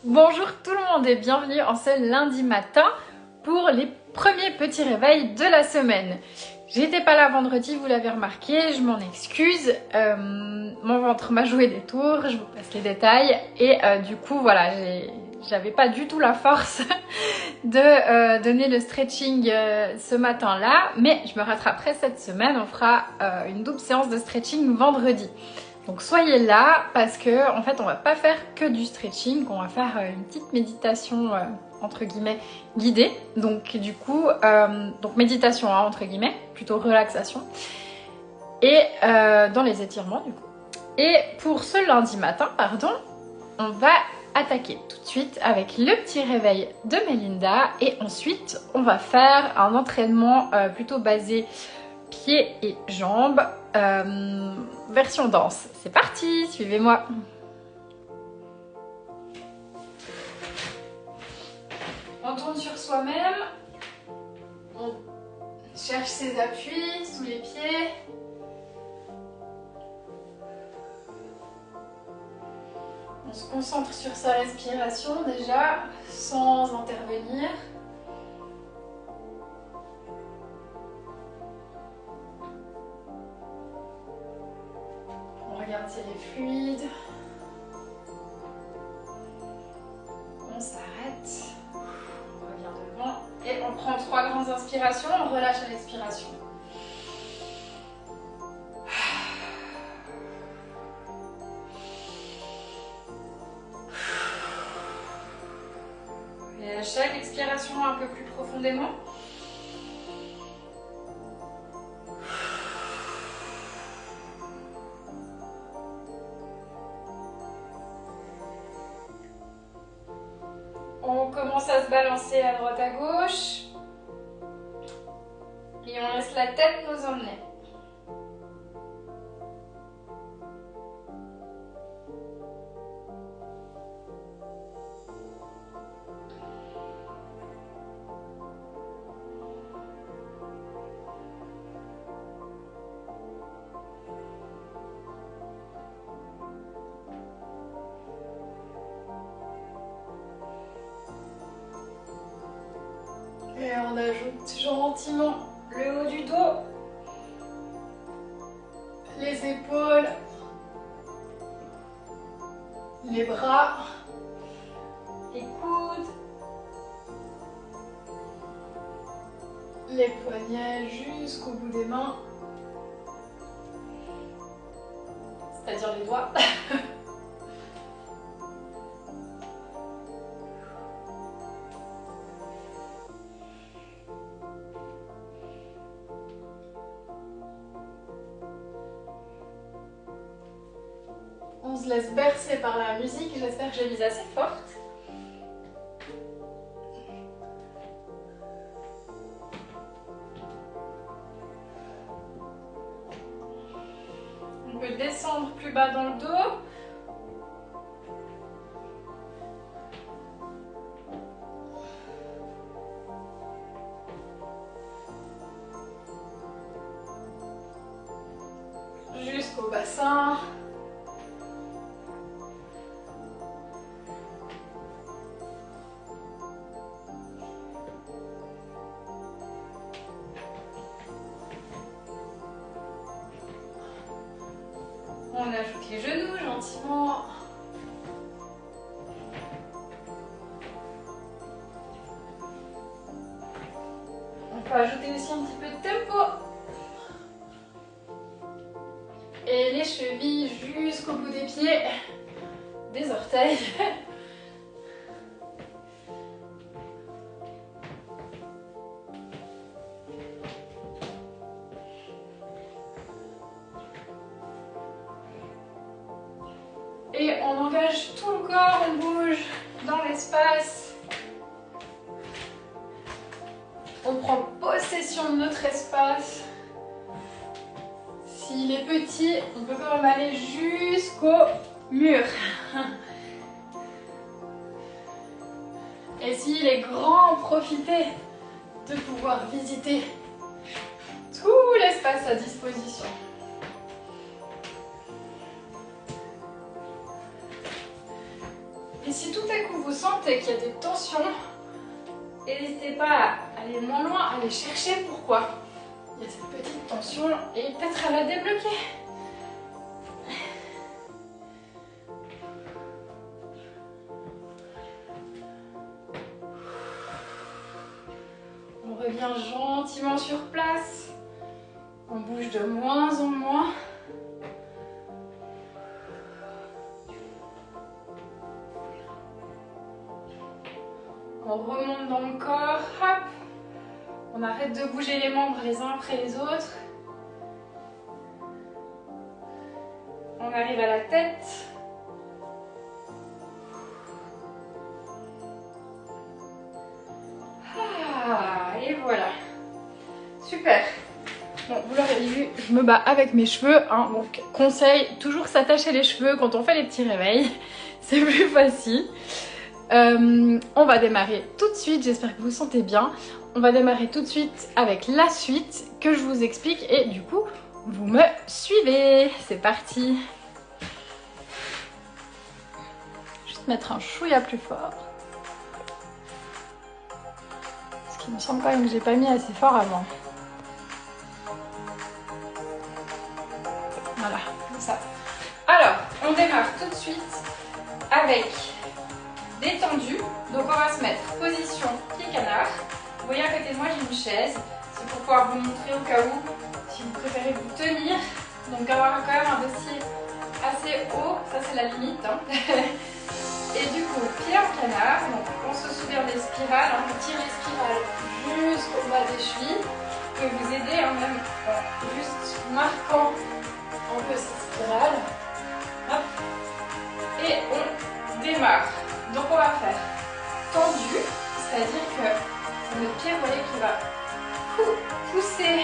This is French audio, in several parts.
Bonjour tout le monde et bienvenue en ce lundi matin pour les premiers petits réveils de la semaine. J'étais pas là vendredi, vous l'avez remarqué, je m'en excuse. Mon ventre m'a joué des tours, je vous passe les détails. Et du coup, voilà, j'avais pas du tout la force de donner le stretching ce matin-là. Mais je me rattraperai cette semaine, on fera une double séance de stretching vendredi. Donc soyez là parce que en fait on va pas faire que du stretching, on va faire une petite méditation entre guillemets guidée. Donc du coup, donc méditation hein, entre guillemets, plutôt relaxation. Et dans les étirements du coup. Et pour ce lundi matin, pardon, on va attaquer tout de suite avec le petit réveil de Melinda. Et ensuite on va faire un entraînement plutôt basé pieds et jambes, version danse. C'est parti, suivez-moi. On tourne sur soi-même, on cherche ses appuis sous les pieds. On se concentre sur sa respiration déjà, sans intervenir. On regarde si elle est fluide. On s'arrête. On revient devant. Et on prend 3 grandes inspirations. On relâche la respiration. Et à chaque expiration un peu plus profondément. On commence à se balancer à droite à gauche et on laisse la tête nous emmener. Et on ajoute gentiment le haut du dos, les épaules, les bras, les coudes, les poignets jusqu'au bout des mains, c'est-à-dire les doigts. On se laisse bercer par la musique, j'espère que j'ai mise assez forte. On peut descendre plus bas dans le dos. Jusqu'au bassin. On ajoute les genoux gentiment. On peut ajouter aussi un petit peu de tempo. Et les chevilles jusqu'au bout des pieds, des orteils. Et on engage tout le corps, on bouge dans l'espace. On prend possession de notre espace. S'il est petit, on peut quand même aller jusqu'au mur. Et s'il est grand, profitez de pouvoir visiter tout l'espace à disposition. Et si tout à coup vous sentez qu'il y a des tensions, n'hésitez pas à aller moins loin, à aller chercher pourquoi il y a cette petite tension et peut-être à la débloquer. On revient gentiment sur place. On bouge de moins en moins. On remonte dans le corps, hop. On arrête de bouger les membres les uns après les autres. On arrive à la tête. Ah, et voilà. Super. Bon, vous l'aurez vu, je me bats avec mes cheveux, hein, donc conseil, toujours s'attacher les cheveux quand on fait les petits réveils, c'est plus facile. On va démarrer tout de suite, j'espère que vous sentez bien. On va démarrer tout de suite avec la suite que je vous explique et du coup, vous me suivez. C'est parti. Juste mettre un chouïa plus fort. Parce qu'il me semble quand même que j'ai pas mis assez fort avant. Voilà, comme ça. Alors, on démarre tout de suite avec détendu. Donc on va se mettre position pied canard. Vous voyez à côté de moi j'ai une chaise. C'est pour pouvoir vous montrer au cas où si vous préférez vous tenir. Donc avoir quand même un dossier assez haut, ça c'est la limite. Hein. Et du coup, pied en canard. Donc on se souvient des spirales. On tire les spirales jusqu'au bas des chevilles. Vous pouvez vous aider hein, même en juste marquant un peu cette spirale. Hop. Et on démarre. Donc on va faire tendu, c'est-à-dire que notre pied, vous voyez, qui va pousser,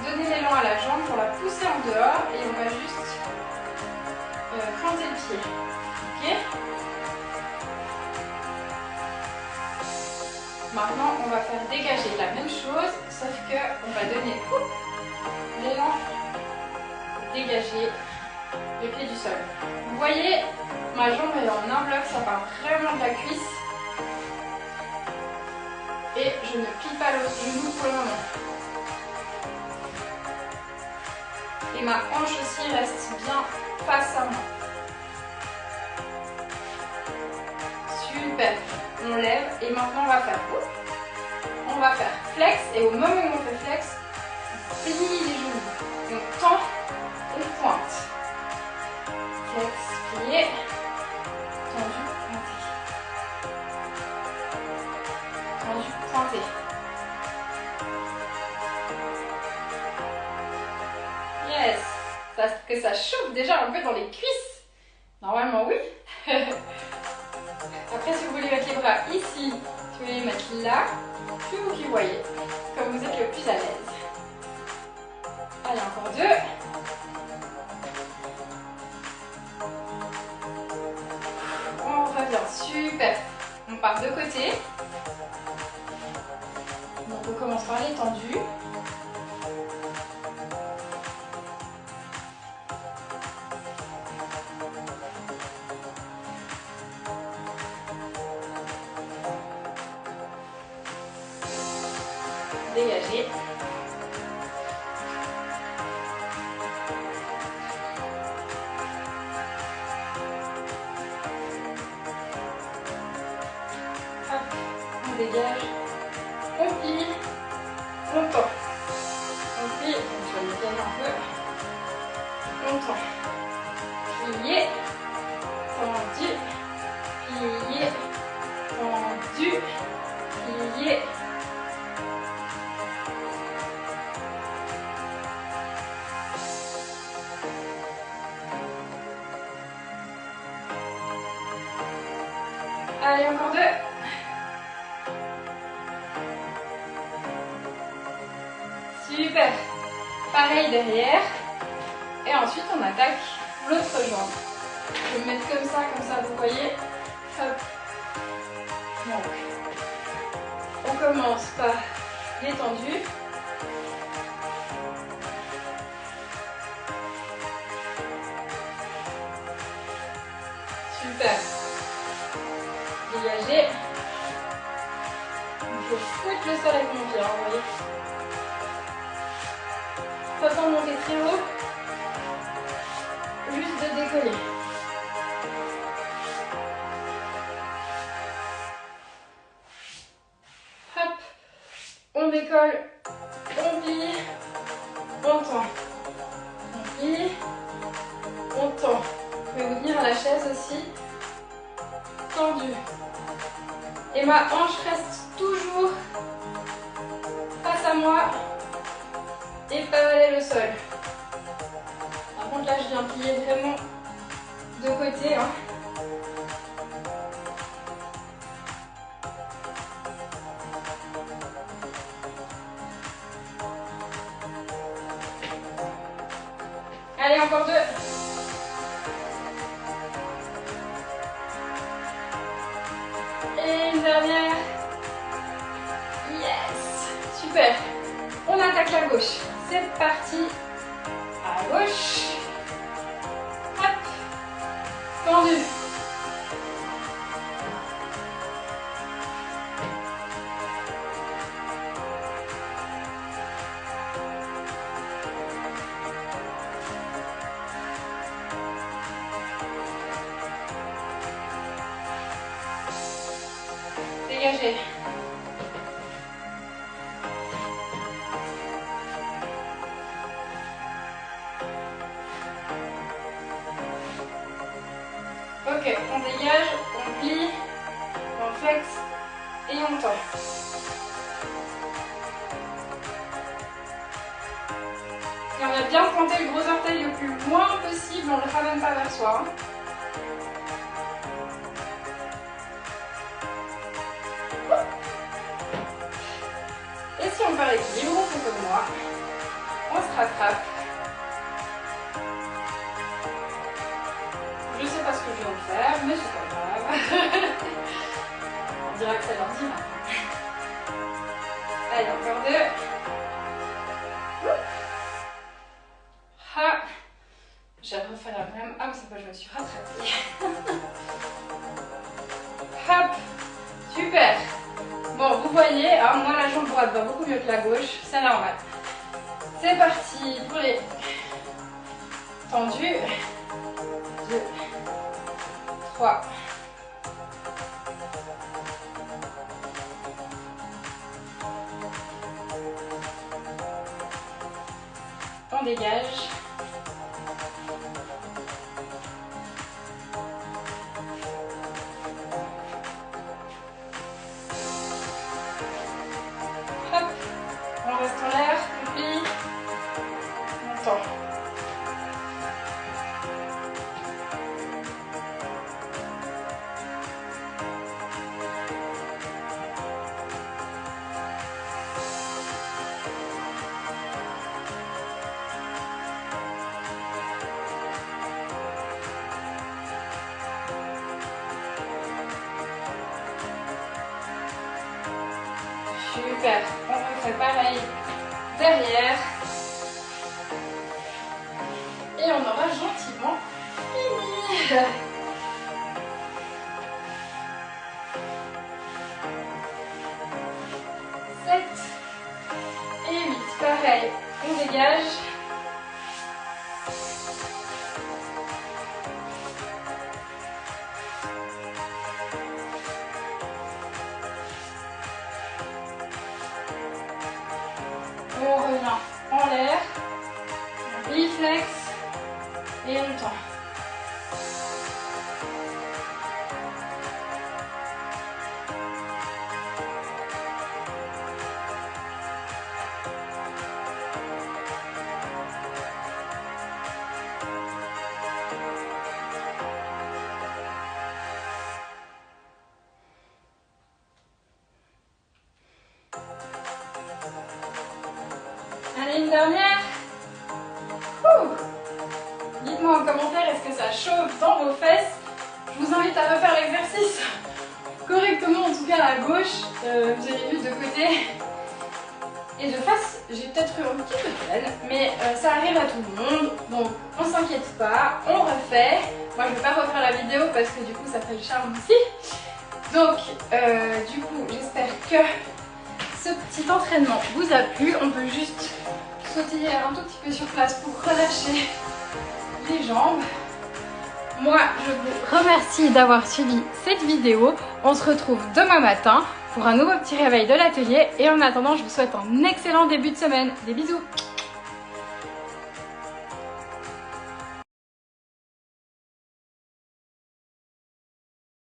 donner l'élan à la jambe pour la pousser en dehors et on va juste planter le pied. Ok? Maintenant, on va faire dégager la même chose, sauf que on va donner l'élan pour dégager le pied du sol. Vous voyez, ma jambe elle est en un bloc, ça part vraiment de la cuisse. Et je ne plie pas le genou pour le moment. Et ma hanche aussi reste bien face à moi. Super. On lève et maintenant on va faire flex et au moment où on fait flex, on plie les genoux. On tend, on pointe. Flex, plié, tendu, pointé. Tendu, pointé. Yes. Que ça chauffe déjà un peu dans les cuisses. Normalement oui. Après si vous voulez mettre les bras ici, si vous voulez les mettre là, c'est vous qui voyez, comme vous êtes le plus à l'aise. Allez, encore deux. On revient, super. On part de côté. Donc on commence par les tendus. Dégager. Hop, on dégage. On plie. On tend. On plie. On va dégager un peu. On tend. Plier. Tendu. Plier. Tendu. Plier. Allez, encore deux. Super. Pareil derrière. Et ensuite, on attaque l'autre jambe. Je vais me mettre comme ça, vous voyez. Hop. Donc, on commence par l'étendue. dégager. Je fouette le sol avec mon pied, vous voyez. Pas besoin de monter très haut. Juste de décoller. Hop. On décolle. On plie. On tend. On plie. On tend. Vous pouvez vous tenir à la chaise aussi. Tendu. Et ma hanche reste toujours face à moi et pas avaler le sol. Par contre là je viens plier vraiment de côté. Hein. Allez, encore 2. Et une dernière. Yes. Super. On attaque la gauche. C'est parti. À gauche. Hop. Tendu. Dégagez. Ok, on dégage, on plie, on flex et on tend. Et on va bien pointer le gros orteil le plus loin possible, on ne le ramène pas vers soi. Et si on perd l'équilibre, on fait comme moi. On se rattrape. Je sais pas ce que je viens de faire, mais c'est pas grave. On dirait que c'est lundi maintenant. Allez, encore 2. Ah, j'ai refait la même. Ah, mais c'est pas, je me suis rattrapée. Hop, super. Bon, vous voyez, hein, moi la jambe droite va beaucoup mieux que la gauche, c'est normal. C'est parti pour les tendus. 2, 3. On dégage. Hop, on reste en l'air, on plie, on tend. Super, on refait pareil derrière. Et on aura gentiment fini. 7 et 8, pareil, on dégage. On revient en l'air, on biflex et on tend. Allez, une dernière. Dites-moi en commentaire, est-ce que ça chauffe dans vos fesses? Je vous invite à refaire l'exercice correctement, en tout cas à gauche. Vous avez vu de côté et de face, j'ai peut-être eu un petit peu de peine, mais ça arrive à tout le monde, donc on s'inquiète pas, on refait. Moi je ne vais pas refaire la vidéo parce que du coup ça fait le charme aussi. Donc, du coup, j'espère que ce petit entraînement vous a plu. On peut juste sautiller un tout petit peu sur place pour relâcher les jambes. Moi, je vous remercie d'avoir suivi cette vidéo. On se retrouve demain matin pour un nouveau petit réveil de l'atelier. Et en attendant, je vous souhaite un excellent début de semaine. Des bisous!